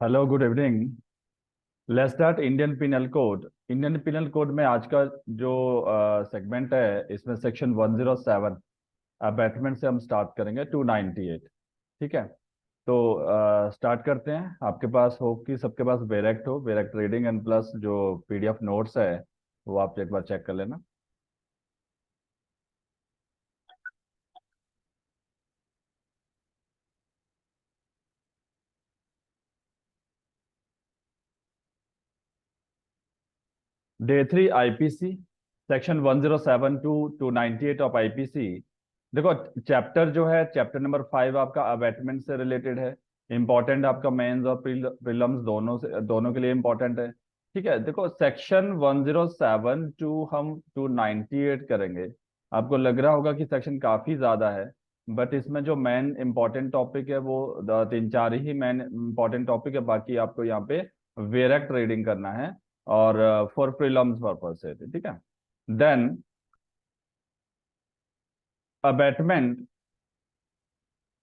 Hello, good evening. Let's start Indian penal code. Indian penal code में आज का जो सेगमेंट है, इसमें सेक्शन 107 अबैटमेंट से हम स्टार्ट करेंगे 298। ठीक है, तो स्टार्ट करते हैं। आपके पास हो कि सबके पास बेरेक्ट रीडिंग एंड प्लस जो पीडीएफ नोट्स है, वो आप एक बार चेक कर लेना। Day 3 IPC, section 107 to 298 of IPC. देखो, चैप्टर जो है चैप्टर नंबर 5 आपका अबैटमेंट से रिलेटेड है। इंपॉर्टेंट आपका मेंस और प्रीलिम्स दोनों के लिए इंपॉर्टेंट है। ठीक है, देखो सेक्शन 107 टू हम 298 करेंगे। आपको लग रहा होगा कि सेक्शन काफी ज्यादा है, बट इसमें जो मेन इंपॉर्टेंट टॉपिक है वो तीन चार ही मेन इंपॉर्टेंट टॉपिक है। बाकी आपको यहाँ पे वेरेक्ट रीडिंग करना है और फॉर प्रीलिम्स पर्पज से। ठीक है, देन अबैटमेंट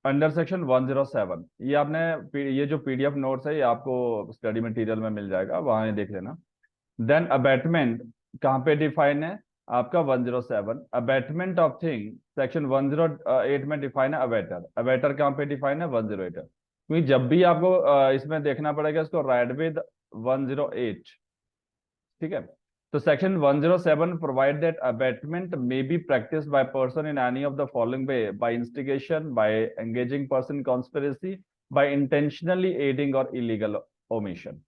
अंडर सेक्शन 107। ये आपने ये जो पीडीएफ नोट्स है, ये आपको स्टडी मटेरियल में मिल जाएगा, वहां ये देख लेना। देन अबैटमेंट कहाँ पे डिफाइन है? आपका 107 अबैटमेंट ऑफ थिंग, सेक्शन 108 में डिफाइन है अबैटर। अबैटर कहाँ पे डिफाइन है? 108। क्योंकि जब भी आपको इसमें देखना पड़ेगा, इसको राइट विद 108। ठीक है, तो section 107 provide that abatement may be practice by person in any of the following way: by instigation, by engaging person conspiracy, by intentionally aiding or illegal omission.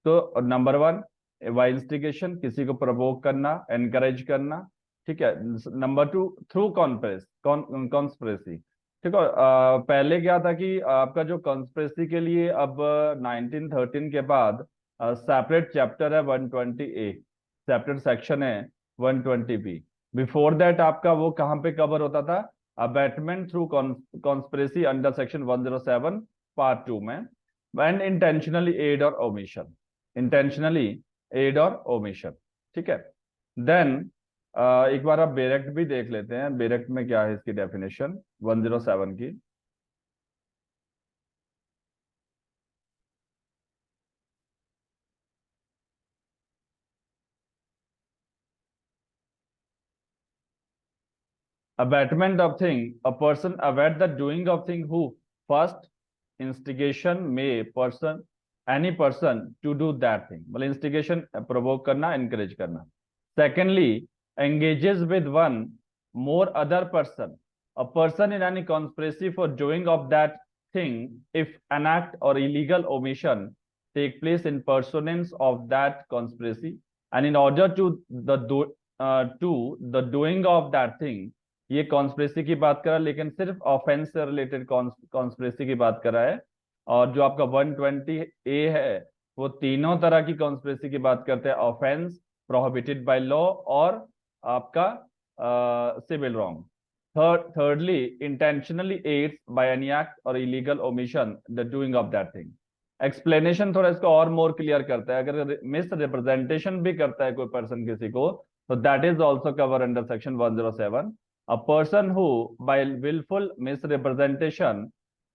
तो नंबर वन, बाय इंस्टिगेशन, किसी को provoke करना, encourage करना। ठीक है। Number two, through conspiracy. ठीक है, पहले क्या था कि आपका जो कॉन्स्पिरेसी के लिए अब 1913 के बाद सेपरेट चैप्टर है 120A, सेपरेट सेक्शन है 120B। बिफोर दैट आपका वो कहाँ पे कवर होता था? Abatement through conspiracy under section 107 part 2 में, एंड इंटेंशनली एड और ओमिशन। इंटेंशनली एड और ओमिशन। ठीक है, देन एक बार आप बेरेक्ट भी देख लेते हैं। बेरेक्ट में क्या है इसकी डेफिनेशन 107 की? Abatement of thing, a person abet the doing of thing who first instigation may person any person to do that thing, मतलब instigation provoke करना, encourage करना। Secondly, engages with one more other person, a person in any conspiracy for doing of that thing if an act or illegal omission take place in pursuance of that conspiracy, and in order to the doing of that thing। ये conspiracy की बात करा, लेकिन सिर्फ offence से related conspiracy की बात करा है। और जो आपका 120A है, वो तीनों तरह की कॉन्स्पिरेसी की बात करते हैं: ऑफेंस, प्रोहिबिटेड बाय लॉ, और आपका civil wrong. thirdly, intentionally aids by any act or illegal omission the doing of that thing। Explanation थोड़ा इसको और मोर क्लियर करता है। अगर मिस रिप्रेजेंटेशन भी करता है कोई पर्सन किसी को, तो that is also cover under section 107। A person who, by willful misrepresentation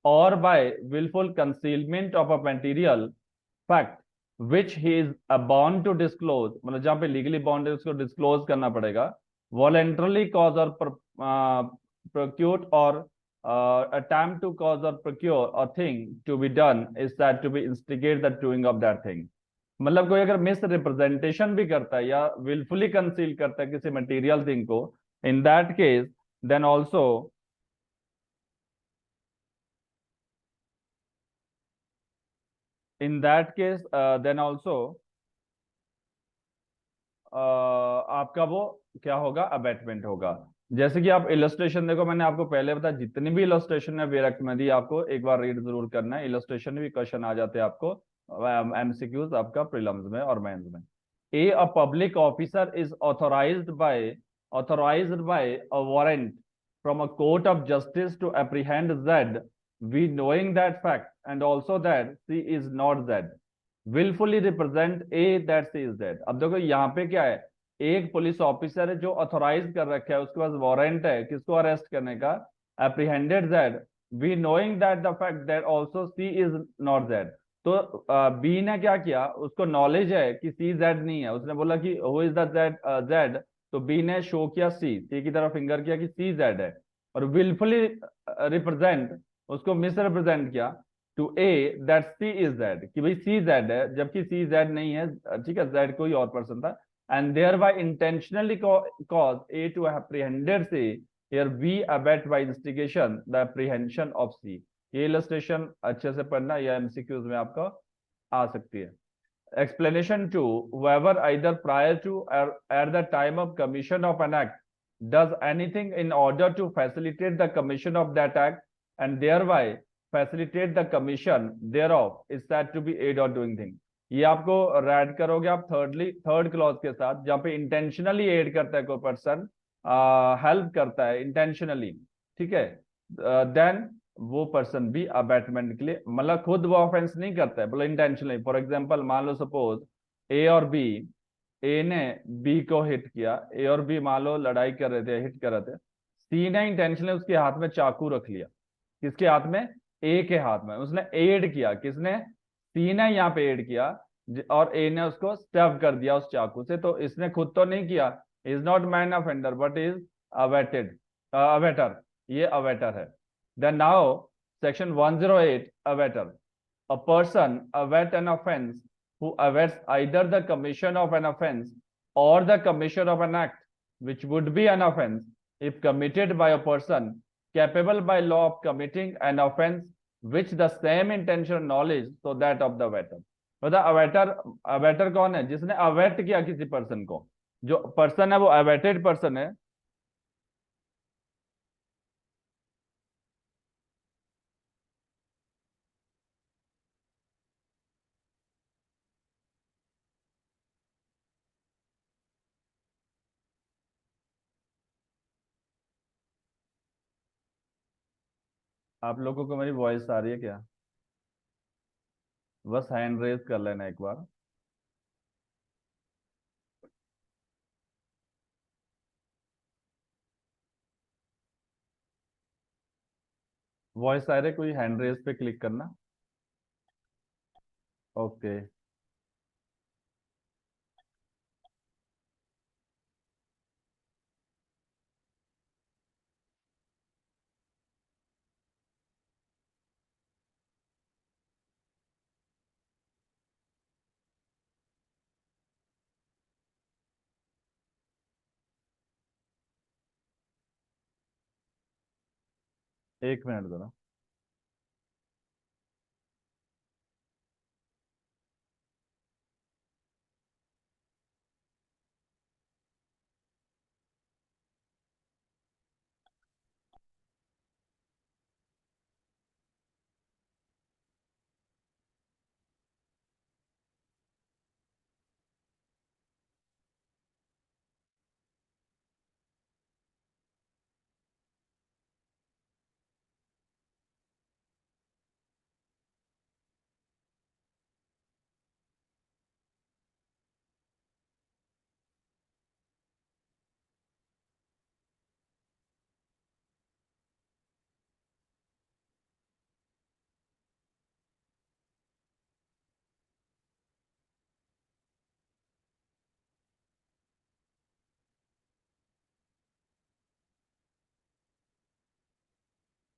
or by willful concealment of a material fact which he is bound to disclose, मतलब जहां पे लीगली बाउंड है उसको डिस्क्लोज करना पड़ेगा, voluntarily cause or procure or attempt to cause or procure a thing to be done is that to be instigate the doing of that thing। मतलब कोई अगर मिस रिप्रेजेंटेशन भी करता है या विलफुली कंसील करता है किसी मटेरियल थिंग को, in that case then also in that case then also आपका वो क्या होगा? अबैटमेंट होगा। जैसे कि आप इलस्ट्रेशन देखो, मैंने आपको पहले बताया जितनी भी इलस्ट्रेशन है वेरेक्ट में दी, आपको एक बार रीड जरूर करना है। इलस्ट्रेशन भी क्वेश्चन आ जाते हैं आपको एमसीक्यूज आपका प्रीलिम्स में और मेंस में। A public officer is authorised by a warrant from a court of justice to apprehend Z, B knowing that fact and also that C is not Z, wilfully represent A that C is that. अब देखो यहाँ पे क्या है, एक police officer है जो authorise कर रखा है, उसके पास वारंट है किसको अरेस्ट करने का? Apprehended that, we knowing that the fact that also C is not that. तो बी ने क्या किया, उसको नॉलेज है कि सी जेड नहीं है, उसने बोला कि who is the Z Z, तो बी ने शो किया सी की तरफ फिंगर किया कि सी जेड है, और विलफुली रिप्रेजेंट, उसको मिस रिप्रेजेंट किया to A that C is Z, कि भाई सी जेड है जबकि सी जेड नहीं है, ठीक है, जेड कोई और पर्सन था, and thereby intentionally cause A to apprehended C, here B abet by instigation the apprehension of C. ये इलस्ट्रेशन अच्छे से पढ़ना, या एमसीक्यूज में आपको आ सकती है। Explanation 2, whoever either prior to or at the time of commission of an act does anything in order to facilitate the commission of that act and thereby facilitate the commission thereof is said to be aid or doing thing। ये आपको red करोगे आप third clause के साथ, जहाँ पे intentionally add करता है कोई पर्सन, हेल्प करता है इंटेंशनली, ठीक है, देन वो पर्सन भी अबैटमेंट के लिए, मतलब खुद वो ऑफेंस नहीं करता है, बोला इंटेंशनली। फॉर एग्जांपल मान लो सपोज ए और बी, ए ने बी को हिट किया, ए और बी मान लो लड़ाई कर रहे थे, हिट कर रहे थे, सी ने इंटेंशनली उसके हाथ में चाकू रख लिया, किसके हाथ में, ए के हाथ में, उसने एड किया, किसने, सी ने यहाँ पे एड किया, और ए ने उसको स्टफ कर दिया उस चाकू से, तो इसने खुद तो नहीं किया, is not main offender but is abetted, abettor, ये अवेटर है। Then now, section 108, awaiter. A person await an offense who awaits either the commission of an offense or the commission of an act, which would be an offense if committed by a person capable by law of committing an offense which the same intention knowledge so that of the awaiter। मतलब अवेटर, अवेटर कौन है, जिसने await किया किसी person को, जो person है वो अवेटेड पर्सन है। आप लोगों को मेरी वॉइस आ रही है क्या? बस हैंड रेज कर लेना एक बार। वॉइस आ रही है, कोई हैंड रेज पे क्लिक करना। ओके। एक मिनट दो ना।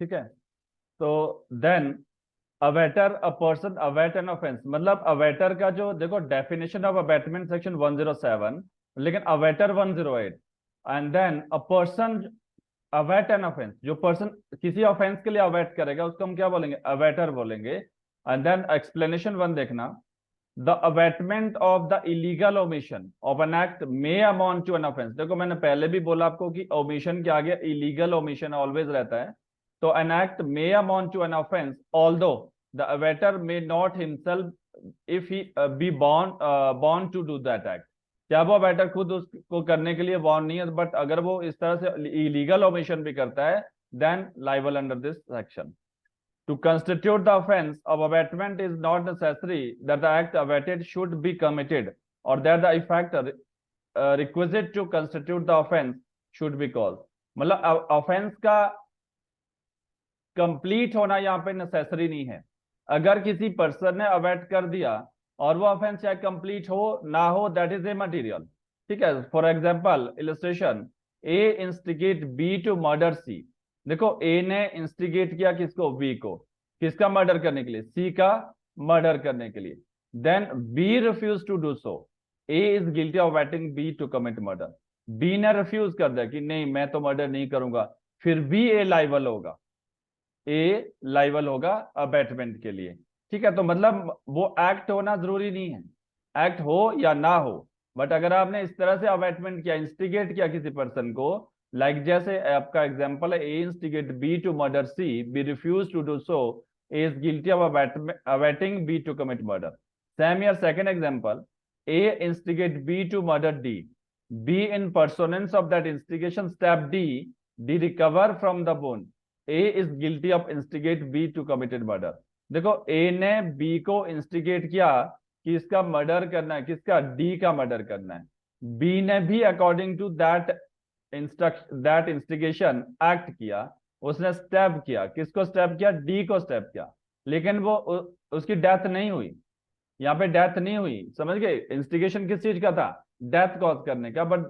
ठीक है, तो then abettor, a person abet an offence, मतलब अवेटर का जो देखो डेफिनेशन ऑफ अबैटमेंट सेक्शन 107, लेकिन abettor 108। And then a person abet an offence, जो पर्सन किसी ऑफेंस के लिए अवेट करेगा उसको हम क्या बोलेंगे, अवेटर बोलेंगे। एंड देन एक्सप्लेनेशन 1 देखना, the abetment of the illegal omission of an act may amount to an offence. देखो मैंने पहले भी बोला आपको कि ओमिशन के आगे इलीगल ओमिशन ऑलवेज रहता है, तो an act may amount to an offence although the abettor may not himself if he be born to do that act. क्या वो अवेटर खुद उसको करने के लिए बॉर्न नहीं है, बट अगर वो इस तरह से इलीगल ओमिशन भी करता है, then liable under this section. To constitute the offense of abatement is not necessary that the act abated should be committed or that the effect requisite to constitute the offense should be caused। मतलब offence का complete होना यहाँ पे necessary नहीं है, अगर किसी person ने अवेट कर दिया और वो ऑफेंस चाहे कंप्लीट हो ना हो, दैट इज ए मटेरियल। ठीक है, for example illustration, A instigate B to murder C. देखो ए ने इंस्टिगेट किया किसको, बी को, किसका मर्डर करने के लिए, सी का मर्डर करने के लिए। Then B refuse to do so, A is guilty of abetting B to commit murder. B ने रिफ्यूज कर दिया कि नहीं मैं तो मर्डर नहीं करूंगा, फिर भी ए लाइबल होगा, ए लाइबल होगा अबैटमेंट के लिए। ठीक है, तो मतलब वो एक्ट होना जरूरी नहीं है, एक्ट हो या ना हो, बट अगर आपने इस तरह से अबैटमेंट किया, इंस्टिगेट किया किसी पर्सन को, लाइक जैसे आपका एग्जांपल है, A instigate B to murder C, B refuse to do so, A is guilty of abetting B to commit murder. Same your second example, A instigate B to murder D, B in pursuance of that instigation stab D, D recover from the bone, A is guilty of instigate B to committed murder. देखो A ने B को instigate किया कि इसका murder करना है, किसका, D का मर्डर करना है। बी ने भी according to that instigation act किया, उसने स्टेप किया, किसको स्टेप किया, डी को स्टेप किया, लेकिन वो उसकी डेथ नहीं हुई, यहाँ पे डेथ नहीं हुई, समझ गए। इंस्टिगेशन किस चीज का था, डेथ कॉज करने का, बट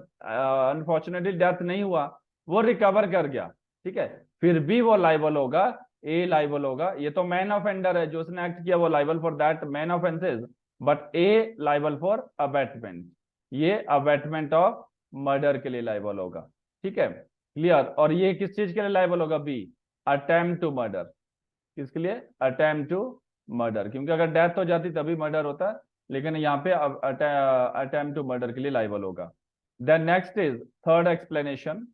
अनफॉर्चुनेटली डेथ नहीं हुआ, वो रिकवर कर गया। ठीक है, फिर भी वो लाइबल होगा, ए लाइबल होगा। ये तो मैन ऑफेंडर है, जो उसने एक्ट किया वो liable for that man offences, but A liable for abatement, ये अबैटमेंट ऑफ मर्डर के लिए लाइबल होगा। ठीक है, क्लियर। और ये किस चीज के लिए लाइबल होगा, बी अटेम्प्ट टू मर्डर, किसके लिए, अटेम्प्ट टू मर्डर, क्योंकि अगर डेथ हो जाती तभी मर्डर होता, लेकिन यहाँ पे अटेम्प्ट टू मर्डर के लिए लाइबल होगा। Then next is third explanation,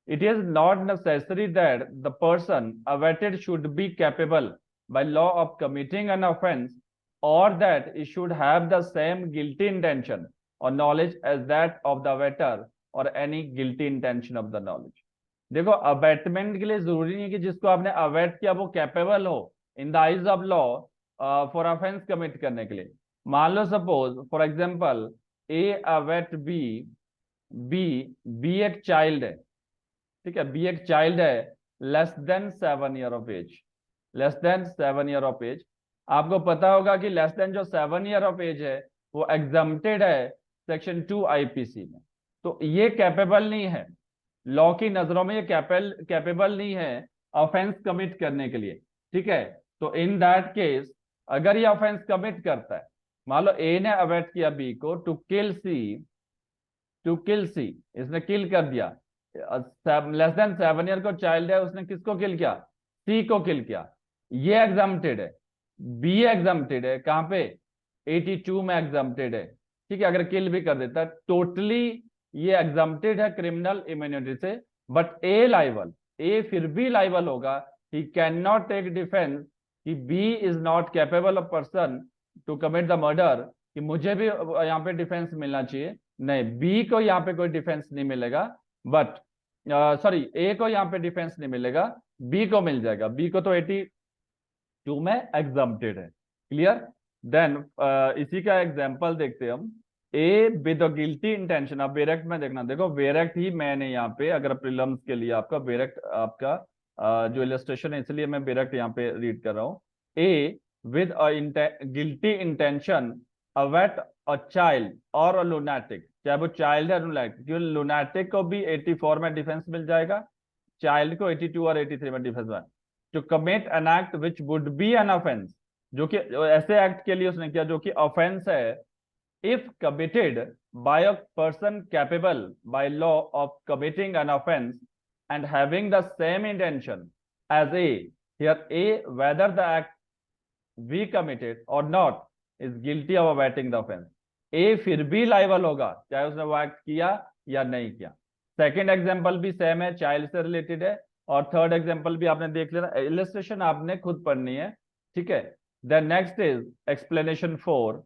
it is not necessary that the person awaited should be capable by law of committing an offense, or that he should have the same guilty intention or knowledge as that of the awaiter, or any guilty intention of the knowledge। देखो abatement के लिए जरूरी नहीं है कि जिसको आपने await किया वो कैपेबल हो in the eyes of law for offence commit करने के लिए। मान लो suppose for example A abet B, B B एक चाइल्ड है, ठीक है, बी एक चाइल्ड है, less than 7 year of age, less than 7 year of age. आपको पता होगा कि लेस देन जो 7 ईयर ऑफ एज है वो एग्जम्प्टेड है सेक्शन 2 आईपीसी में, तो ये कैपेबल नहीं है, लॉ की नजरों में ये कैपेबल नहीं है ऑफेंस कमिट करने के लिए। ठीक है, तो इन दैट केस अगर ये ऑफेंस कमिट करता है, मान लो ए ने अवेट किया बी को to kill C, to kill सी, इसने किल कर दिया, लेस देन 7 ईयर को चाइल्ड है, उसने किसको किल किया, सी को किल किया, ये एग्जम्प्टेड है। बी एग्जम्प्टेड है कहां पे, 82 में एग्जम्प्टेड है। ठीक है, अगर किल भी कर देता है टोटली ये एग्जम्प्टेड है क्रिमिनल इम्यूनिटी से, बट ए लाइबल, ए फिर भी लाइबल होगा, he can not take defence कि B is not capable of person to commit the murder, कि मुझे भी यहाँ पे डिफेंस मिलना चाहिए, नहीं, बी को यहाँ पे कोई डिफेंस नहीं मिलेगा, बट सॉरी ए को यहाँ पे डिफेंस नहीं मिलेगा, बी को मिल जाएगा, बी को तो 82 में एग्जम्प्टेड है। क्लियर। देन इसी का एग्जांपल देखते हैं हम, ए विद गिल्टी इंटेंशन। आप वेरेक्ट में देखना, देखो वेरेक्ट ही मैंने यहाँ पे, अगर प्रीलिम्स के लिए आपका वेरेक्ट, आपका जो इलस्ट्रेशन है, इसलिए मैं वेरेक्ट यहाँ पे रीड कर रहा हूँ। ए with guilty intention await a child और अ लुनाटिक, चाहे वो चाइल्ड है लुनाटिक, क्योंकि लुनाटिक को भी 84 में डिफेंस मिल जाएगा, चाइल्ड को 82 और 83 में डिफेंस में, to commit an act which would be an offence, जो कि ऐसे एक्ट के लिए उसने किया जो कि ऑफेंस है, if committed by a person capable by law of committing an offense and having the same intention as A, here A whether the act we committed or not is guilty of abetting the offense, A फिर भी liable होगा चाहे उसने वो act किया या नहीं किया। सेकेंड एग्जाम्पल भी सेम है, चाइल्ड से रिलेटेड है, और थर्ड एग्जाम्पल भी आपने देख लेना, इलस्ट्रेशन आपने खुद पढ़नी है। ठीक है, then next is explanation 4,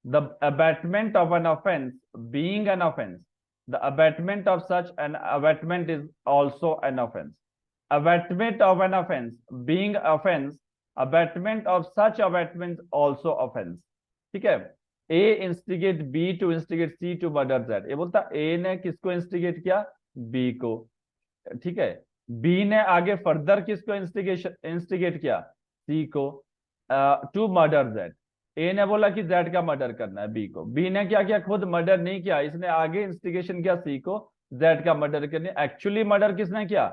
the abatement of an offense being an offense, the abatement of such an abatement is also an offense, abatement of an offense being offense, abatement of such abatement also offense। ठीक है, A instigate B to instigate C to murder that, ये बोलता ए ने किसको instigate किया, B को। ठीक है, बी ने आगे फर्दर किसको इंस्टिगेट किया, सी को। To murder Z. ए ने बोला कि जेड का मर्डर करना है बी को, बी ने क्या किया, खुद मर्डर नहीं किया, इसने आगे इंस्टिगेशन किया सी को जेड का मर्डर करने। एक्चुअली मर्डर किसने किया,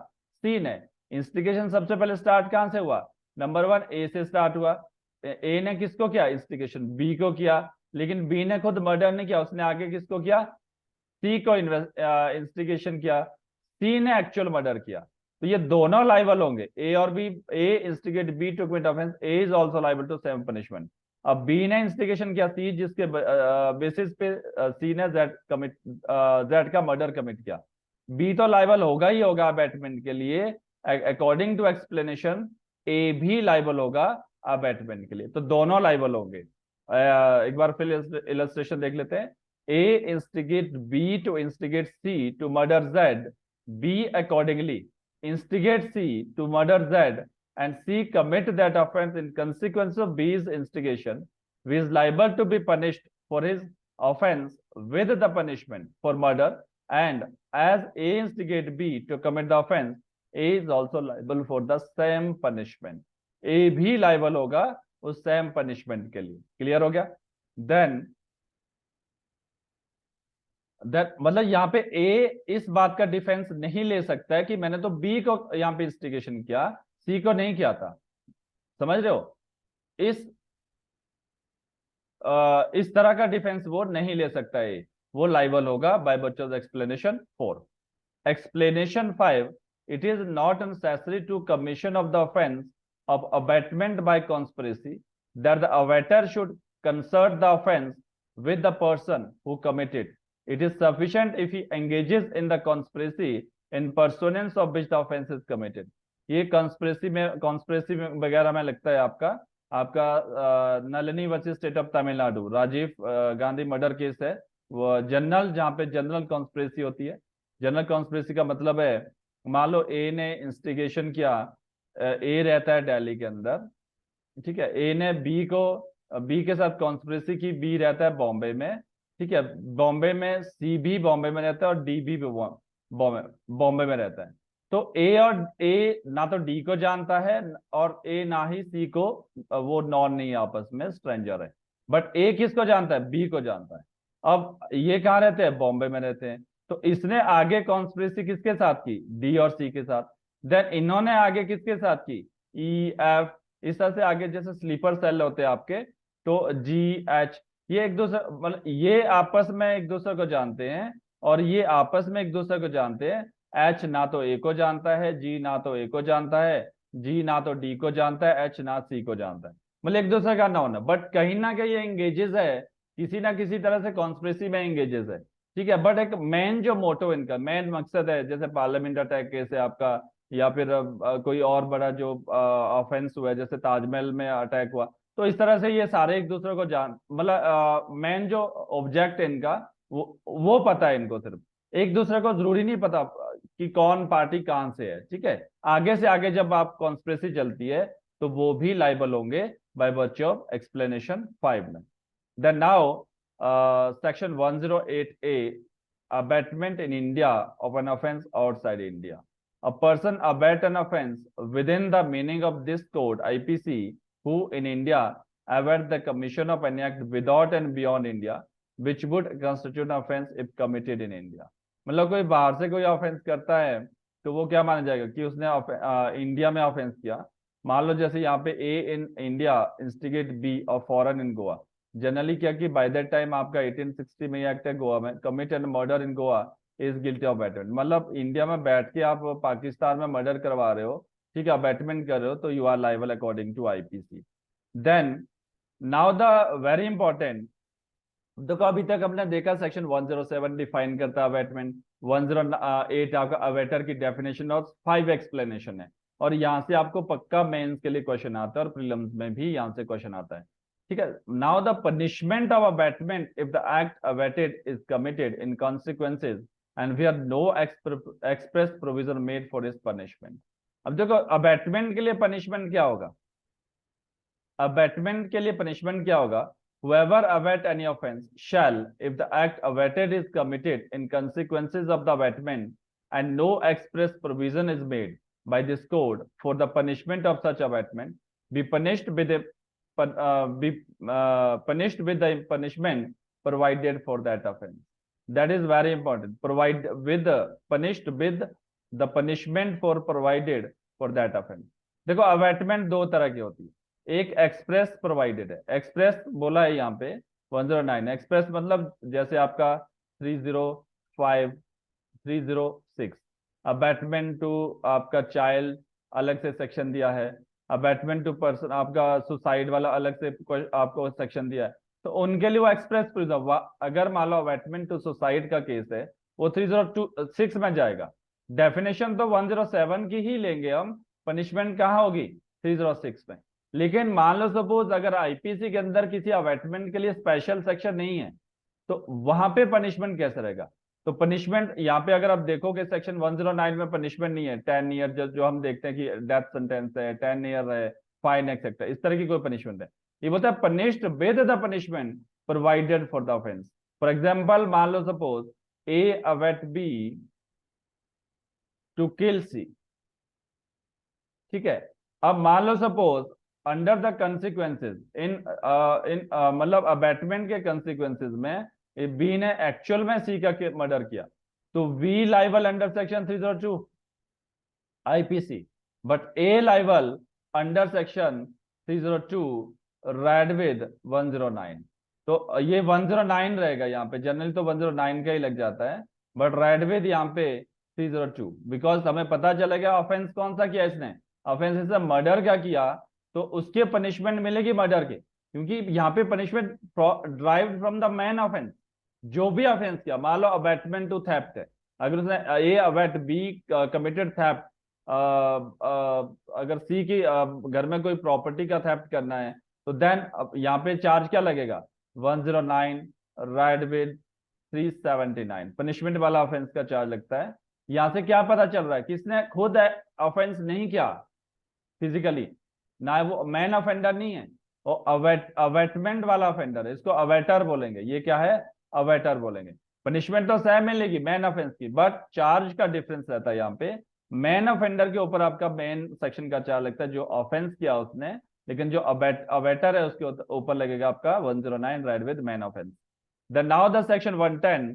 सी ने। इंस्टिगेशन सबसे पहले स्टार्ट कहां से हुआ, नंबर वन ए से स्टार्ट हुआ। ए ने किसको किया, इंस्टिगेशन बी को किया, लेकिन बी ने खुद मर्डर नहीं किया, उसने आगे किसको किया, सी को इंस्टिगेशन किया, सी ने एक्चुअल मर्डर किया। तो ये दोनों लाइबल होंगे, ए और B. A instigate B to commit offence, A is also liable to same punishment. अब बी ने इंस्टिगेशन किया सी, जिसके बेसिस पे सी ने जेड का मर्डर कमिट किया, बी तो लाइबल होगा ही होगा अबैटमेंट के लिए। अकॉर्डिंग टू एक्सप्लेनेशन ए भी लाइबल होगा अबैटमेंट के लिए, तो दोनों लाइबल होंगे। एक बार फिर इलस्ट्रेशन देख लेते हैं। A instigate B to instigate C to murder Z. B accordingly instigate C to murder Z, and C commit that offense in consequence of B's instigation, who is liable to be punished for his offense with the punishment for murder. And as A instigate B to commit the offense, A is also liable for the same punishment. A भी liable होगा उस same punishment के लिए। Clear हो गया? Then मतलब यहाँ पे ए इस बात का डिफेंस नहीं ले सकता है कि मैंने तो बी को यहाँ पे इंस्टिगेशन किया, सी को नहीं किया था। समझ रहे हो? इस तरह का डिफेंस वो नहीं ले सकता है, वो लाइबल होगा बाय बच्चों explanation 4। Explanation 5, it is not necessary to commission of the offense of abatement by conspiracy that the abater should concert the offense with the person who committed. It is sufficient if he engages in the conspiracy in pursuance of which the offense is committed. ये conspiracy में वगैरह में लगता है आपका Nalini versus State of Tamil Nadu, Rajiv Gandhi murder case है वो general, जहाँ पे जनरल कॉन्स्पिरेसी होती है। जनरल कॉन्स्पिरेसी का मतलब है, मान लो ए ने इंस्टिगेशन किया, ए रहता है दिल्ली के अंदर, ठीक है, ए ने बी के साथ कॉन्स्पिरेसी की, बी रहता है बॉम्बे में, ठीक है, बॉम्बे में सी भी बॉम्बे में रहता है और डी भी बॉम्बे में रहता है। तो ए ना तो डी को जानता है और ए ना ही सी को, वो नॉन नहीं है, आपस में स्ट्रेंजर है। बट ए किसको जानता है, बी को जानता है। अब ये कहाँ रहते हैं, बॉम्बे में रहते हैं। तो इसने आगे कॉन्स्पिरेसी किसके साथ की, डी और सी के साथ। देन इन्होंने आगे किसके साथ की, ई एफ, इस तरह से आगे, जैसे स्लीपर सेल होते हैं आपके, तो जी एच, ये एक दूसरे, मतलब ये आपस में एक दूसरे को जानते हैं और ये आपस में एक दूसरे को जानते हैं। एच ना तो ए को जानता है, जी ना तो ए को जानता है, जी ना तो डी को जानता है, एच ना सी को जानता है, मतलब एक दूसरे का ना होना। बट कहीं ना कहीं ये एंगेजेस है, किसी ना किसी तरह से कॉन्स्पिरेसी में एंगेजेस है, ठीक है। बट एक मेन जो मोटो, इनका मेन मकसद है, जैसे पार्लियामेंट अटैक केस है आपका, या फिर कोई और बड़ा जो ऑफेंस हुआ है, जैसे ताजमहल में अटैक हुआ, तो इस तरह से ये सारे एक दूसरे को जान, मतलब मेन जो ऑब्जेक्ट है इनका, वो पता है इनको। सिर्फ एक दूसरे को जरूरी नहीं पता कि कौन पार्टी कहां से है, ठीक है। आगे से आगे जब आप कॉन्स्पिरेसी चलती है तो वो भी लाइबल होंगे बाय वर्च्यू ऑफ एक्सप्लेनेशन 5 में। Then now section 108A, abatement in India of an offense outside India. A person abet an offense within the meaning of this code IPC who in India avert the commission of an act without and beyond India which would constitute an offense if committed in India. मतलब कोई बाहर से कोई offence करता है तो वो क्या माना जाएगा कि उसने इंडिया में ऑफेंस किया। मान लो जैसे यहाँ पे ए इन इंडिया इंस्टिगेट बी और फॉरेन इन गोवा। जनरली क्या कि बाय दैट टाइम आपका 1860 में एक्ट है गोवा में, commit and murder in Goa is guilty of abatement. मतलब इंडिया में बैठ के आप पाकिस्तान में मर्डर करवा रहे हो, ठीक है, अबैटमेंट कर रहे हो, तो you are liable according to IPC. Then now the very important, देखो अभी तक हमने देखा सेक्शन 107 डिफाइन करता है अबैटमेंट, 108 आपका अबैटर की डेफिनेशन और 5 एक्सप्लेनेशन है। और यहाँ से आपको पक्का मेंस के लिए क्वेश्चन आता है और प्रीलिम्स में भी यहाँ से क्वेश्चन आता है, ठीक है। Now the punishment of abetment if the act abetted is committed in consequences and we are no express provision made for इस पनिशमेंट। अब देखो अबैटमेंट के लिए पनिशमेंट क्या होगा, अबैटमेंट के लिए पनिशमेंट क्या होगा, whoever abet any offense shall, if the act abated is committed in consequences of the abatement and no express provision is made by this code for the punishment of such abatement, be punished with a be punished with the punishment provided for that offense. That is very important. Provide with punished with the punishment for provided for that offense. देखो abetment दो तरह की होती है, एक express provided है, express बोला है यहाँ पे 109, एक्सप्रेस मतलब जैसे आपका 305 306, अबैटमेंट टू आपका चाइल्ड अलग से सेक्शन दिया है, अबैटमेंट टू पर्सन आपका सुसाइड वाला अलग से आपको सेक्शन दिया है, तो उनके लिए वो एक्सप्रेस प्रिजर्व, अगर मान लो अबैटमेंट टू सुसाइड का केस है वो 306 में जाएगा। डेफिनेशन तो 107 की ही लेंगे हम, पनिशमेंट कहाँ होगी 306 में। लेकिन मान लो सपोज अगर आईपीसी के अंदर किसी अबैटमेंट के लिए स्पेशल सेक्शन नहीं है तो वहां पे पनिशमेंट कैसे रहेगा? तो पनिशमेंट यहाँ पे अगर आप देखोगे सेक्शन 109 में पनिशमेंट नहीं है, 10 ईयर जो हम देखते हैं कि डेथ सेंटेंस है, 10 ईयर है, फाइन एक्सेट्रा, इस तरह की कोई पनिशमेंट है। ये बोलता है punished with the punishment provided for the offence. For example मान लो suppose A abet B to kill C, ठीक है। अब मान लो suppose under the consequences in मतलब अबैटमेंट के कंसिक्वेंसेज में बी ने एक्चुअल में सी का मर्डर किया तो B liable under section 302 IPC, but A liable under section 302 read with 109। तो ये 109 रहेगा यहाँ पे, जनरली तो 109 का ही लग जाता है, बट रेड विद यहाँ पे 302, बिकॉज हमें पता चलेगा ऑफेंस कौन सा किया इसने, ऑफेंस इसने मर्डर क्या किया, तो उसके पनिशमेंट मिलेगी मर्डर के, क्योंकि यहाँ पे punishment derived from the man offence. जो भी ऑफेंस किया, मान लो अबैटमेंट टू थेफ्ट है, अगर उसने ए अबैट बी कमिटेड थेफ्ट, अगर सी की घर में कोई प्रॉपर्टी का थेफ्ट करना है तो देन यहाँ पे चार्ज क्या लगेगा 109 रेड विद 379, पनिशमेंट वाला ऑफेंस का चार्ज लगता है। यहां से क्या पता चल रहा है कि इसने खुद ऑफेंस नहीं किया फिजिकली, ना वो मैन ऑफेंडर नहीं है, वो अवेटमेंट वाला ऑफेंडर है, इसको अवेटर बोलेंगे। ये क्या है, अवेटर बोलेंगे। पनिशमेंट तो सेम मिलेगी मैन ऑफेंस की, बट चार्ज का डिफरेंस रहता है। यहाँ पे मैन ऑफेंडर के ऊपर आपका मेन सेक्शन का चार्ज लगता है जो ऑफेंस किया उसने, लेकिन जो अवेटर है उसके ऊपर लगेगा आपका 109 read with main offence. Then now the section 110,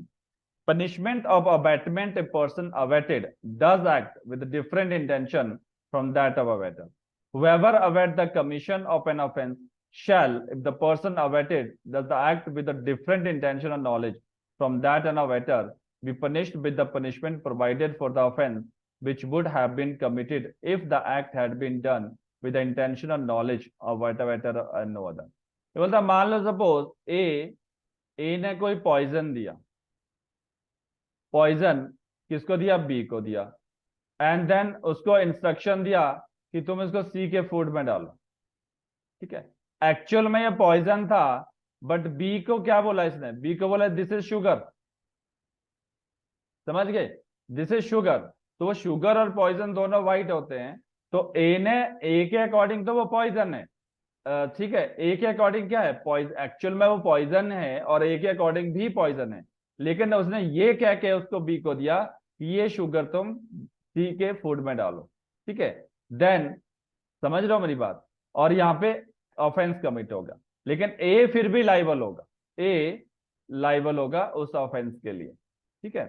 punishment of abatement, a person abated does act with different intention from that of abater. Whoever abet the commission of an offense shall, if the person abated does the act with a different intention or knowledge from that an abater, be punished with the punishment provided for the offense which would have been committed if the act had been done with the intention or knowledge of that abater and no other. ये बोलता मान लो suppose ए ने कोई poison दिया, poison किसको दिया, B को दिया, एंड देन उसको इंस्ट्रक्शन दिया कि तुम इसको सी के फूड में डालो, ठीक है। एक्चुअल में ये पॉइजन था, बट बी को क्या बोला इसने, बी को बोला दिस इज शुगर, समझ गए, दिस इज शुगर। तो वो शुगर और पॉइजन दोनों वाइट होते हैं, तो ए ने, ए के अकॉर्डिंग तो वो पॉइजन है, ठीक है, ए के अकॉर्डिंग क्या है, पॉइजन, एक्चुअल में वो पॉइजन है और ए के अकॉर्डिंग भी पॉइजन है, लेकिन उसने ये कह के उसको बी को दिया कि ये शुगर तुम सी के फूड में डालो, ठीक है। देन समझ रहे हो मेरी बात, और यहाँ पे ऑफेंस कमिट होगा, लेकिन ए फिर भी लाइबल होगा, ए लाइबल होगा उस ऑफेंस के लिए, ठीक है।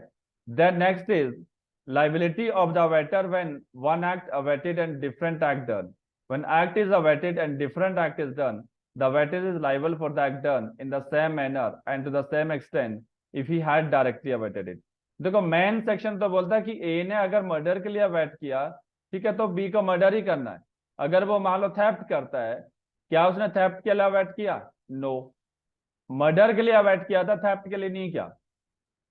Then next is liability of the abater when one act abated and different act done. When act is abated and different act is done, the abater is liable for the act done in the same manner and to the same extent if he had directly abated it. देखो main section तो बोलता है कि ए ने अगर murder के लिए अबैट किया, ठीक है, तो बी को मर्डर ही करना है। अगर वो मान लो थेफ्ट करता है, क्या उसने थेफ्ट के लिए अबैट किया, नो, मर्डर के लिए अबैट किया था, थेफ्ट के लिए नहीं किया,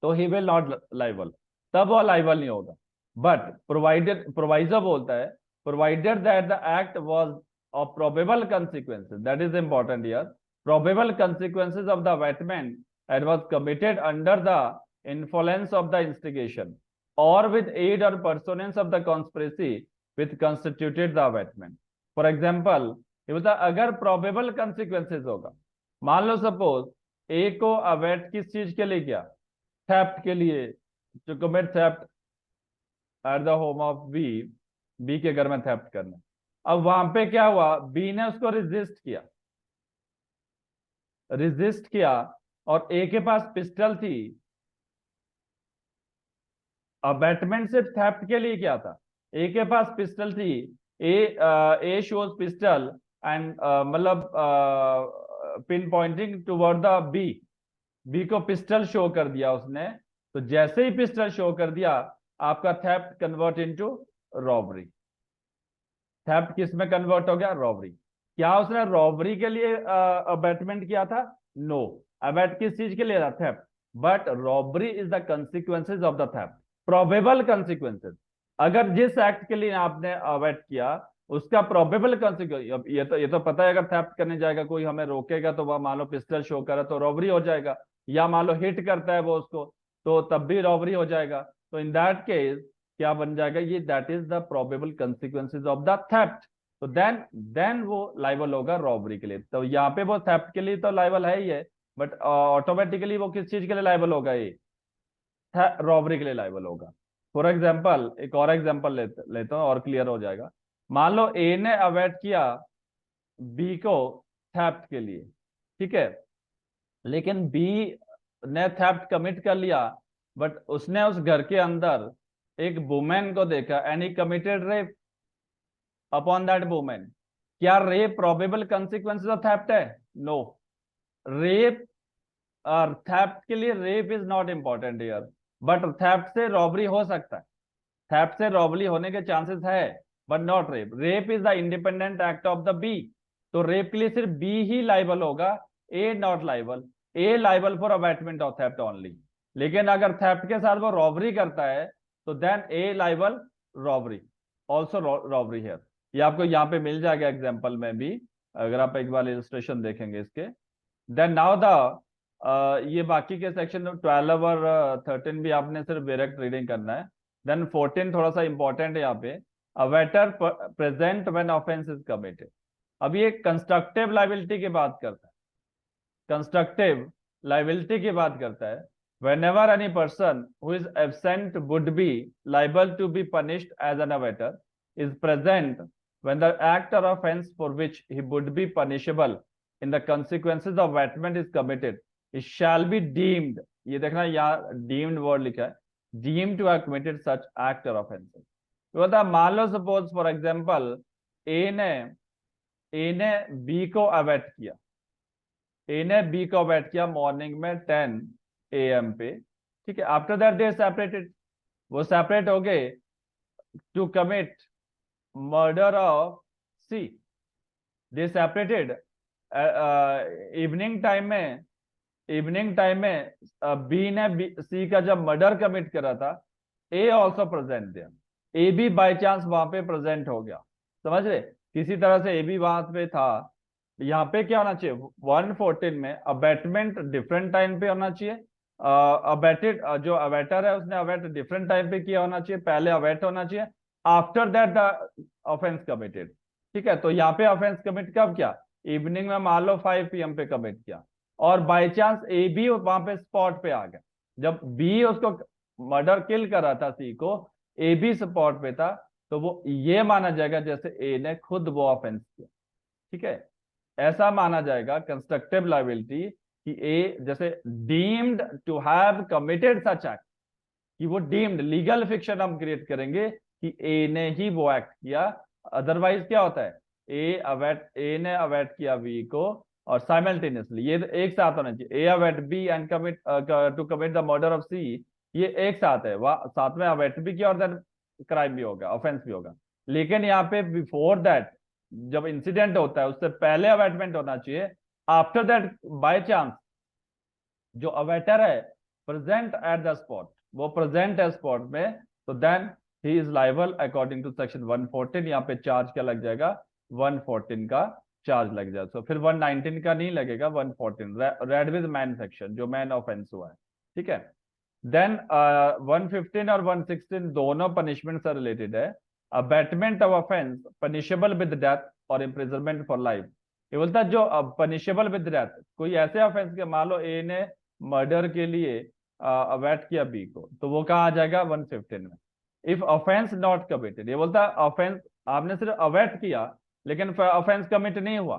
तो ही विल नॉट लाइबल, तब वो लाइबल नहीं होगा। बट प्रोवाइडेड, प्रोवाइजर बोलता है provided that the act was of probable consequences, that is important here, probable consequences of the abetment and was committed under the influence of the instigation और with aid और pursuance of the conspiracy with constituted the abetment. For example ये बोलता अगर probable consequences होगा, मान लो suppose ए को अबैट किस चीज के लिए किया, थेफ्ट के लिए, to commit theft at the home of B के घर में थेफ्ट करना। अब वहां पे क्या हुआ, बी ने उसको रेजिस्ट किया, रिजिस्ट किया और ए के पास पिस्टल थी। अबैटमेंट सिर्फ थेफ्ट के लिए क्या था, ए के पास पिस्टल थी, ए शोज पिस्टल एंड मतलब pin pointing toward the B, B को पिस्टल शो कर दिया उसने। तो जैसे ही पिस्टल शो कर दिया आपका theft convert into robbery. Theft किस में कन्वर्ट हो गया, रॉबरी। क्या उसने रॉबरी के लिए अबैटमेंट किया था, नो। अबैट किस चीज के लिए था, theft. But robbery is the consequences of the theft, probable consequences. अगर जिस एक्ट के लिए आपने अवॉइड किया उसका प्रोबेबल कंसिक्वेंस, ये तो पता है अगर थेफ्ट करने जाएगा कोई हमें रोकेगा तो वह मान लो पिस्टल शो करे तो रॉबरी हो जाएगा, या मान लो हिट करता है वो उसको तो तब भी रॉबरी हो जाएगा। तो इन दैट केस क्या बन जाएगा, ये that is the probable consequences of the theft. तो देन वो लाइबल होगा रॉबरी के लिए। तो यहाँ पे वो थेफ्ट के लिए तो लाइबल है ही है, बट ऑटोमेटिकली वो किस चीज के लिए लाइबल होगा, ये रॉबरी के लिए लाइबल होगा। फॉर एग्जाम्पल एक और एग्जाम्पल लेता हूँ और क्लियर हो जाएगा। मान लो ए ने अवॉइड किया बी को थेफ्ट के लिए, ठीक है, लेकिन बी ने थेफ्ट कमिट कर लिया, बट उसने उस घर के अंदर एक वुमेन को देखा and he committed rape upon that women. क्या rape probable consequences of theft है, नो। रेप और थेफ्ट के लिए rape is not important here, but theft से रॉबरी हो सकता है, थेफ्ट से रॉबरी होने के चांसेस है, but not rape. Rape is the independent act of the B. तो रेप के लिए सिर्फ बी ही लाइबल होगा, A not liable. A liable for abetment of theft only. लेकिन अगर थेफ्ट के साथ वो रॉबरी करता है तो देन ए लाइबल रॉबरी, ऑल्सो रॉबरी है। ये आपको यहाँ पे मिल जाएगा एग्जाम्पल में भी, अगर आप एक बार इलस्ट्रेशन देखेंगे इसके। देन नाउ द ये बाकी के सेक्शन 12 और 13 भी आपने सिर्फ डायरेक्ट रीडिंग करना है। देन 14 थोड़ा सा इंपॉर्टेंट है यहाँ पे, abettor present when offence is committed. अब ये कंस्ट्रक्टिव लाइबिलिटी की बात करता है, कंस्ट्रक्टिव लाइबिलिटी की बात करता है। whenever any person who is absent would be liable to be punished as an abator is present when the act or offense for which he would be punishable in the consequences of abatement is committed, it shall be deemed, ये देखना यहाँ deemed word लिखा है, deemed to have committed such act or offense। तो बता मान लो suppose for example ए ने बी को अवेट किया, ए ने बी को अवेट किया मॉर्निंग में 10 AM पे, ठीक है। आफ्टर दैट दे सेपरेटेड, वो सेपरेट हो गए to commit murder of C. They separated evening time में, इवनिंग टाइम में बी ने सी का जब मर्डर कमिट करा था, A also present there. A भी बाई चांस वहां पे प्रेजेंट हो गया, समझ रहे, किसी तरह से ए भी वहां पे था। यहाँ पे क्या होना चाहिए, 114 में अबैटमेंट डिफरेंट टाइम पे होना चाहिए। अबैटेड जो अबैटर है उसने अबैट डिफरेंट टाइम पे किया होना चाहिए, पहले अबैट होना चाहिए, after that the offence committed, ठीक है। तो यहाँ पे ऑफेंस कमिट कब किया, इवनिंग में मान लो 5 PM पे कमिट किया, और बाई चांस ए भी वहां पे स्पॉट पे आ गया, जब बी उसको मर्डर किल कर रहा था सी को, ए भी स्पॉट पे था, तो वो ये माना जाएगा जैसे ए ने खुद वो ऑफेंस किया, ठीक है। ऐसा माना जाएगा कंस्ट्रक्टिव लाइबिलिटी कि ए जैसे deemed to have committed such act, कि वो डीम्ड, लीगल फिक्शन हम क्रिएट करेंगे कि ए ने ही वो एक्ट किया। अदरवाइज क्या होता है, ए ने अवेट किया बी को, और साइमल्टेनियसली ये एक साथ होना चाहिए, A abet B and commit to commit the murder of C, ये एक साथ है, वह साथ में अवेट भी किया और देन क्राइम भी होगा, ऑफेंस भी होगा। लेकिन यहाँ पे बिफोर दैट जब इंसिडेंट होता है उससे पहले अवेटमेंट होना चाहिए। आफ्टर दैट बाय चांस जो अवेटर है प्रेजेंट एट द स्पॉट, वो प्रेजेंट है स्पॉट में, तो then he is liable according to section 114। यहाँ पे चार्ज क्या लग जाएगा, 114 का चार्ज लग जाएगा। तो फिर 119 का नहीं लगेगा, 114 रेड विद मैन सेक्शन, जो मैन ऑफेंस हुआ है, ठीक है। देन 115 और 116 दोनों पनिशमेंट से रिलेटेड है। Abatement of offence punishable with death और इम्प्रिजनमेंट फॉर लाइफ। ये बोलता है जो पनिशेबल विद डेथ, कोई ऐसे ऑफेंस के, मान लो ए ने मर्डर के लिए अवेट किया बी को, तो वो कहाँ आ जाएगा, 115 में। इफ ऑफेंस नॉट कमिटेड, ये बोलता है ऑफेंस आपने सिर्फ अवेट किया लेकिन ऑफेंस कमिट नहीं हुआ,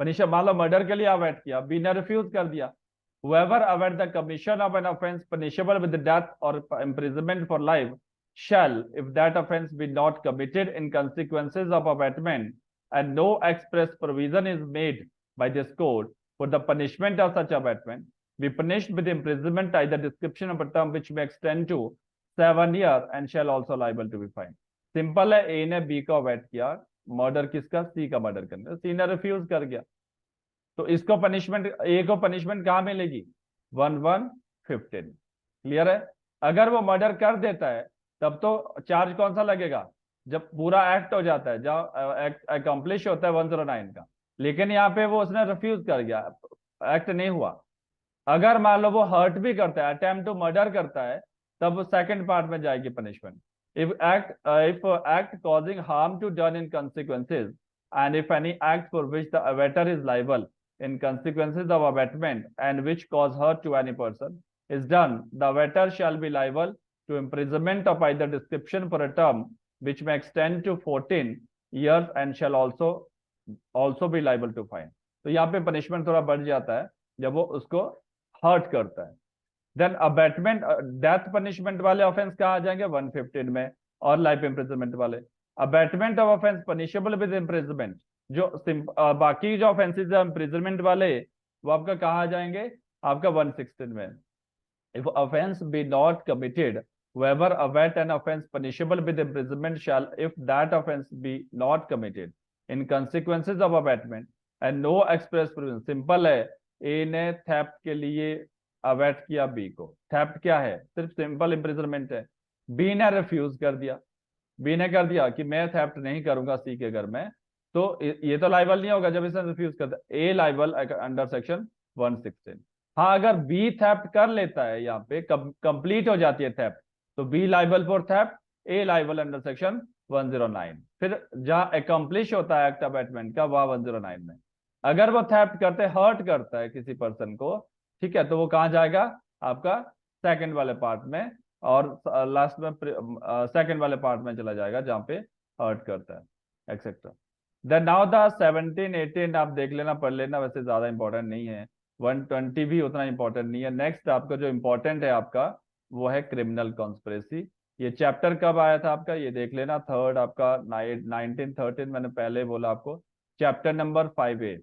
पनिशमेंट, मान लो मर्डर के लिए अवॉइड किया, बी ने रिफ्यूज कर दिया, whoever await the commission of an offense punishable with death or imprisonment for life shall, if that offense be not committed in consequences of abatement and no express provision is made by this code for the punishment of such abatement, be punished with imprisonment either description of a term which may extend to 7 years and shall also liable to be fined. Simple है, ए ने B को avoid किया, murder किसका, सी का murder करने, सी ने refuse कर गया, तो इसको पनिशमेंट, ए को पनिशमेंट कहां मिलेगी, 1115। क्लियर है। अगर वो मर्डर कर देता है तब तो चार्ज कौन सा लगेगा, जब पूरा एक्ट हो जाता है, जब एक्ट अकम्प्लिश होता है 109 का, लेकिन यहाँ पे वो उसने रिफ्यूज कर गया, एक्ट नहीं हुआ। अगर मान लो वो हर्ट भी करता है, अटेम्प्ट टू मर्डर करता है, तब सेकंड पार्ट में जाएगी punishment. if act causing harm to done in consequences and if any act for which the abater is liable in consequences of abatement and which cause hurt to any person is done, the abater shall be liable to imprisonment of either description for a term which may extend to 14 years and shall also be liable to fine। तो यहाँ पे punishment थोड़ा बढ़ जाता है जब वो उसको हर्ट करता है। देन अबैटमेंट, डेथ पनिशमेंट वाले ऑफेंस कहाँ आ जाएंगे, 115 में, और लाइफ इम्प्रिजनमेंट वाले। Abatement of offence punishable with imprisonment, जो बाकी जो ऑफेंसेस है इम्प्रिजनमेंट वाले, वो आपका कहाँ आ जाएंगे, आपका 116 में। If offence be not committed whoever await an offense punishable with imprisonment shall, if that offense be not committed in consequences of abatement and no express provision। Simple है, ए ने थेफ्ट के लिए अवैट किया बी को, थेफ्ट क्या है, सिर्फ simple imprisonment है, बी ने रिफ्यूज कर दिया, बी ने कर दिया कि मैं थेफ्ट नहीं करूंगा सी के घर में, तो ये तो लाइबल नहीं होगा जब इसने रिफ्यूज कर दिया, ए लाइबल अंडर सेक्शन 116। हाँ, अगर बी थेफ्ट कर लेता है, यहाँ पे कंप्लीट हो जाती है थेफ्ट, तो be liable for theft, A liable under section 109। फिर जहां अकम्प्लिश होता है एक्ट अबैटमेंट का, वह 109 में। अगर वो थेफ्ट करते हर्ट करता है किसी पर्सन को, ठीक है, तो वो कहाँ जाएगा, आपका सेकंड वाले पार्ट में, और लास्ट में सेकंड वाले पार्ट में चला जाएगा जहां पे हर्ट करता है एक्सेट्रा। देन नाउ द 17 18 आप देख लेना, पढ़ लेना, वैसे ज्यादा इंपॉर्टेंट नहीं है, 120 भी उतना इंपॉर्टेंट नहीं है। नेक्स्ट आपका जो इंपॉर्टेंट है आपका, वो है क्रिमिनल कॉन्स्पिरेसी। ये चैप्टर कब आया था आपका, ये देख लेना, थर्ड आपका 1913, मैंने पहले बोला आपको, chapter number 5A।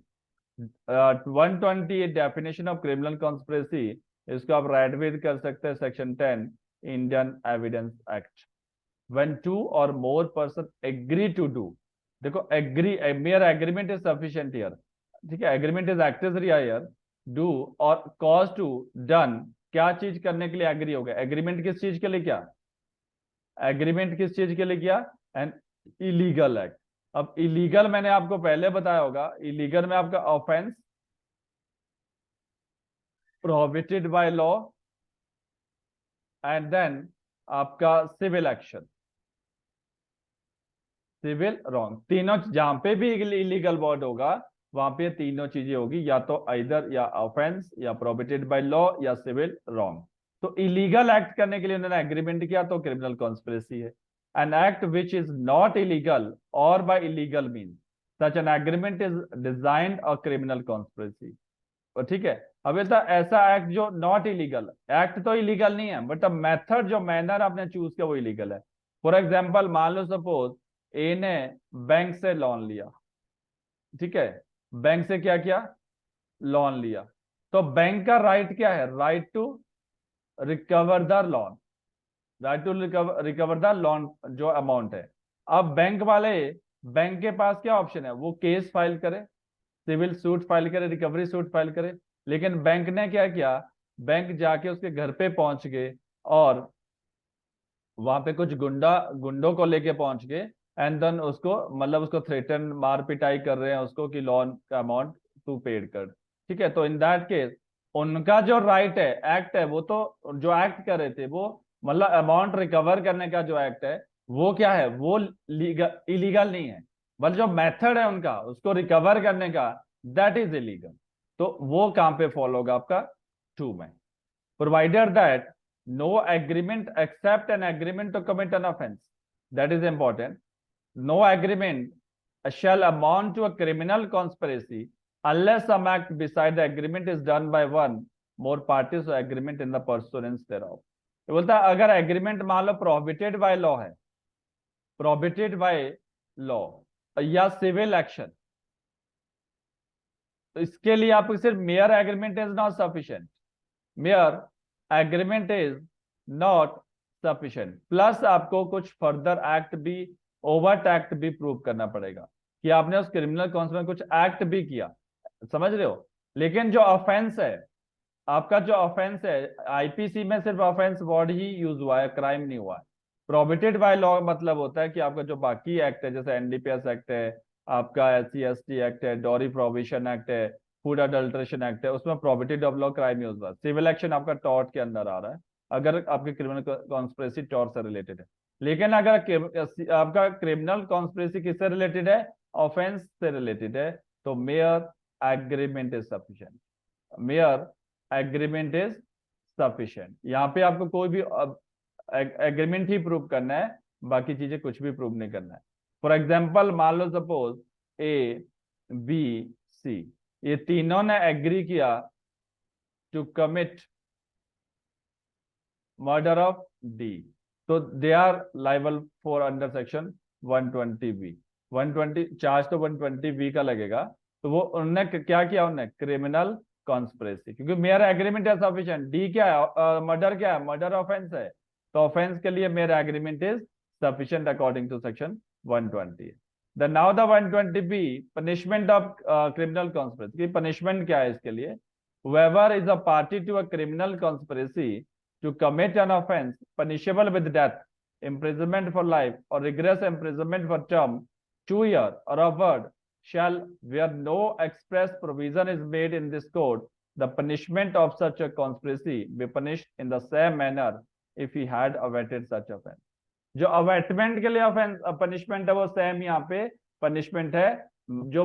120 definition of criminal conspiracy, इसको आप राइट भी कर सकते हैं, section 10 Indian evidence act. When two और more person agree to do, देखो agree, mere agreement is sufficient here, ठीक है, agreement is accessory here, do और कॉज टू डन, क्या चीज करने के लिए एग्री हो गया, एग्रीमेंट किस चीज के लिए किया, एग्रीमेंट किस चीज के लिए किया, एन इलीगल एक्ट। अब इलीगल मैंने आपको पहले बताया होगा, इलीगल में आपका offence prohibited by law and then आपका सिविल एक्शन, सिविल रॉन्ग, तीनों जहां पे भी इलीगल वर्ड होगा वहां पे तीनों चीजें होगी, या तो आइदर या ऑफेंस या प्रोहिबिटेड बाय लॉ या सिविल रॉन्ग। तो इलीगल एक्ट करने के लिए उन्होंने एग्रीमेंट किया, तो क्रिमिनल कॉन्स्पिरेसी है। An act which is not illegal और by illegal mean such an agreement is designed a criminal conspiracy. ठीक है, अब ये ऐसा एक्ट जो नॉट इलीगल, एक्ट तो इलीगल नहीं है, बट मेथड जो मैनर आपने चूज किया वो इलीगल है। फॉर एग्जाम्पल, मान लो सपोज ए ने बैंक से लोन लिया, ठीक है, बैंक से क्या किया, लोन लिया, तो बैंक का राइट क्या है, right to recover the loan, right to recover the loan जो अमाउंट है। अब बैंक वाले, बैंक के पास क्या ऑप्शन है, वो केस फाइल करे, सिविल सूट फाइल करे, रिकवरी सूट फाइल करे, लेकिन बैंक ने क्या किया, बैंक जाके उसके घर पे पहुंच गए और वहां पे कुछ गुंडों को लेके पहुंच गए, एंड देन उसको, मतलब उसको थ्रेटन, मार पिटाई कर रहे हैं उसको कि लोन का अमाउंट तू पेड कर, ठीक है। तो इन दैट केस उनका जो राइट है, एक्ट है, वो तो जो एक्ट कर रहे थे वो, मतलब अमाउंट रिकवर करने का जो एक्ट है वो क्या है, वो इलीगल नहीं है, बल्कि जो मेथड है उनका उसको रिकवर करने का, दैट इज इलीगल। तो वो कहां पे फॉलो होगा आपका 2 में, provided that no agreement except an agreement to commit an offense, that is important, no agreement shall amount to a criminal conspiracy unless some act beside the agreement is done by one more parties or agreement in the pursuance thereof। ये बोलता है अगर agreement मान लो prohibited by law है, prohibited by law या civil action, तो इसके लिए आपको सिर्फ mayor agreement is not sufficient, mayor agreement is not sufficient, plus आपको कुछ फर्दर एक्ट भी, ओवर्ट एक्ट भी प्रूव करना पड़ेगा कि आपने उस क्रिमिनल कॉन्स में कुछ एक्ट भी किया, समझ रहे हो। लेकिन जो ऑफेंस है आपका, जो ऑफेंस है आईपीसी में सिर्फ ऑफेंस वर्ड ही यूज हुआ है, क्राइम नहीं हुआ है। प्रोहिबिटेड बाय लॉ मतलब होता है कि आपका जो बाकी एक्ट है, जैसे एनडीपीएस एक्ट है, आपका SC/ST एक्ट है, डॉरी प्रोहिबिशन एक्ट है, फूड अडल्ट्रेशन एक्ट है, उसमें prohibited of law crime use हुआ है। सिविल एक्शन आपका टॉर्ट के अंदर आ रहा है अगर आपकी क्रिमिनल कॉन्स्पिरेसी टॉर्ट से रिलेटेड है। लेकिन अगर आपका क्रिमिनल कॉन्स्पिरेसी किससे रिलेटेड है, ऑफेंस से रिलेटेड है, तो mayor agreement is sufficient, mayor agreement is sufficient. यहाँ पे आपको कोई भी एग्रीमेंट ही प्रूव करना है, बाकी चीजें कुछ भी प्रूव नहीं करना है। फॉर एग्जाम्पल मान लो सपोज A, B, C ये तीनों ने एग्री किया to commit murder of D, तो they are liable for under section 120B। 120 charge तो 120B का लगेगा, तो वो उन्होंने क्या किया, उन्होंने क्रिमिनल कॉन्स्पिरेसी, क्योंकि मेयर एग्रीमेंट है सफिशिएंट। डी क्या है, मर्डर क्या है, मर्डर ऑफेंस है, तो ऑफेंस के लिए mere agreement is sufficient according to section 120। Then now the 120B punishment of criminal conspiracy, punishment क्या है इसके लिए, whoever is a party to a criminal conspiracy to commit an offense punishable with death, imprisonment for life, or rigorous imprisonment for term 2 years or upward shall, where no express provision is made in this code, the punishment of such a conspiracy be punished in the same manner if he had averted such offense। जो abetment के लिए offence punishment है वो same यहाँ पे punishment है। जो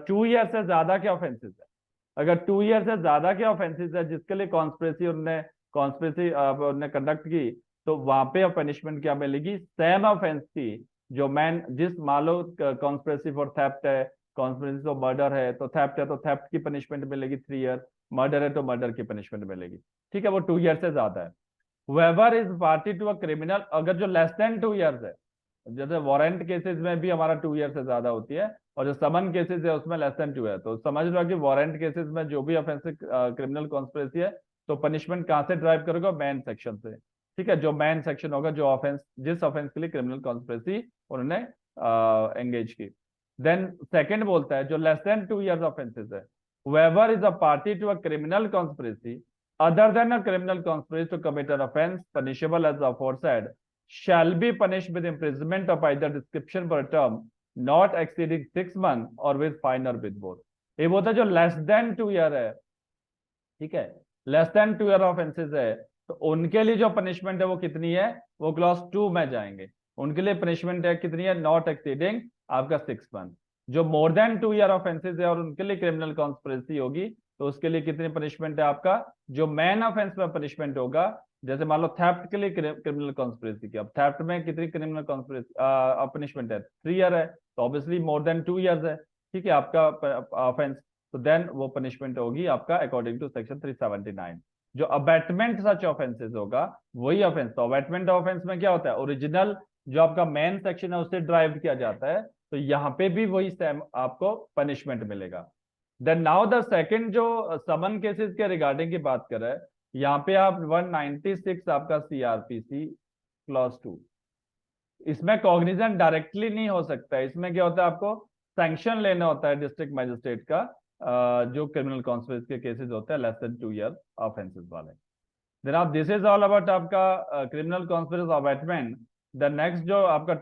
2 year से ज्यादा के ऑफेंसेस है, अगर 2 ईयर से ज्यादा के ऑफेंसेस है जिसके लिए कॉन्स्पिरेसी कंडक्ट की, तो वहां पे पनिशमेंट क्या मिलेगी, सेम ऑफेंस की, जो मैन जिस मान लो कॉन्स्पिरेसी फॉर थेफ्ट है, कॉन्स्पिरेसी फॉर मर्डर है, तो थेफ्ट है तो थेफ्ट की पनिशमेंट मिलेगी 3 ईयर, मर्डर है तो मर्डर की पनिशमेंट मिलेगी, ठीक है, वो 2 ईयर से ज्यादा है। whoever is party to a criminal, अगर जो लेस देन 2 ईयर्स है, जैसे वारंट केसेस में भी हमारा 2 ईयर से ज्यादा होती है, और जो समन केसेस है उसमें लेस देन 2 है, तो समझ लो कि वारंट केसेस में जो भी ऑफेंसिव क्रिमिनल कॉन्स्पिरेसी है, तो पनिशमेंट कहां से ड्राइव करेगा, मैन सेक्शन से, ठीक है, जो मैन सेक्शन होगा, जो ऑफेंस जिस ऑफेंस के लिए क्रिमिनल कॉन्स्पिरेसी उन्होंने एंगेज की। देन सेकंड बोलता है जो लेस देन 2 ईयर्स ऑफेंसेस है, whoever is a party to a criminal conspiracy other than a criminal conspiracy to commit an offense punishable as aforesaid shall be punished with imprisonment of either description for a term not exceeding 6 months or with fine or with both। ये बोलता है जो less than 2 year है, ठीक है, less then 2 year offences है, तो उनके लिए जो पनिशमेंट है वो कितनी है, वो क्लॉज 2 में जाएंगे, उनके लिए पनिशमेंट है कितनी है, नॉट एक्सीडिंग आपका 6 मंथ। जो मोर देन 2 ईयर ऑफेंसेस है और उनके लिए क्रिमिनल कॉन्स्पिरेसी होगी, तो उसके लिए कितनी पनिशमेंट है आपका, जो मैन ऑफेंस में पनिशमेंट होगा, जैसे मान लो थेफ्ट के लिए क्रिमिनल कॉन्स्पिरेसी की, अब थेफ्ट में कितनी क्रिमिनल कॉन्स्पिरेसी पनिशमेंट है, 3 ईयर है, तो ऑब्वियसली मोर देन 2 ईयर्स है, ठीक है, आपका ऑफेंस, तो देन वो पनिशमेंट होगी आपका अकॉर्डिंग टू सेक्शन 379। जो अबैटमेंट सच ऑफेंसेस होगा वही ऑफेंस, तो अबैटमेंट ऑफेंस में क्या होता है, ओरिजिनल जो आपका मेन सेक्शन है उससे ड्राइव किया जाता है, तो यहाँ पे भी वही सेम आपको पनिशमेंट मिलेगा। देन नाउ द सेकंड जो समन केसेस के रिगार्डिंग की बात कर रहे हैं, यहाँ पे आप 196 आपका CRPC क्लॉज 2, इसमें कॉग्निजेंट डायरेक्टली नहीं हो सकता है, इसमें क्या होता है, आपको सैंक्शन लेना होता है डिस्ट्रिक्ट मजिस्ट्रेट का, जो क्रिमिनल कॉन्स्पिरेसी के केसेस होते हैं लेस देन 2 ईयर ऑफेंसेस वाले। देन आप दिस इज ऑल अबाउट आपका criminal conspiracy abatement. The next जो आपका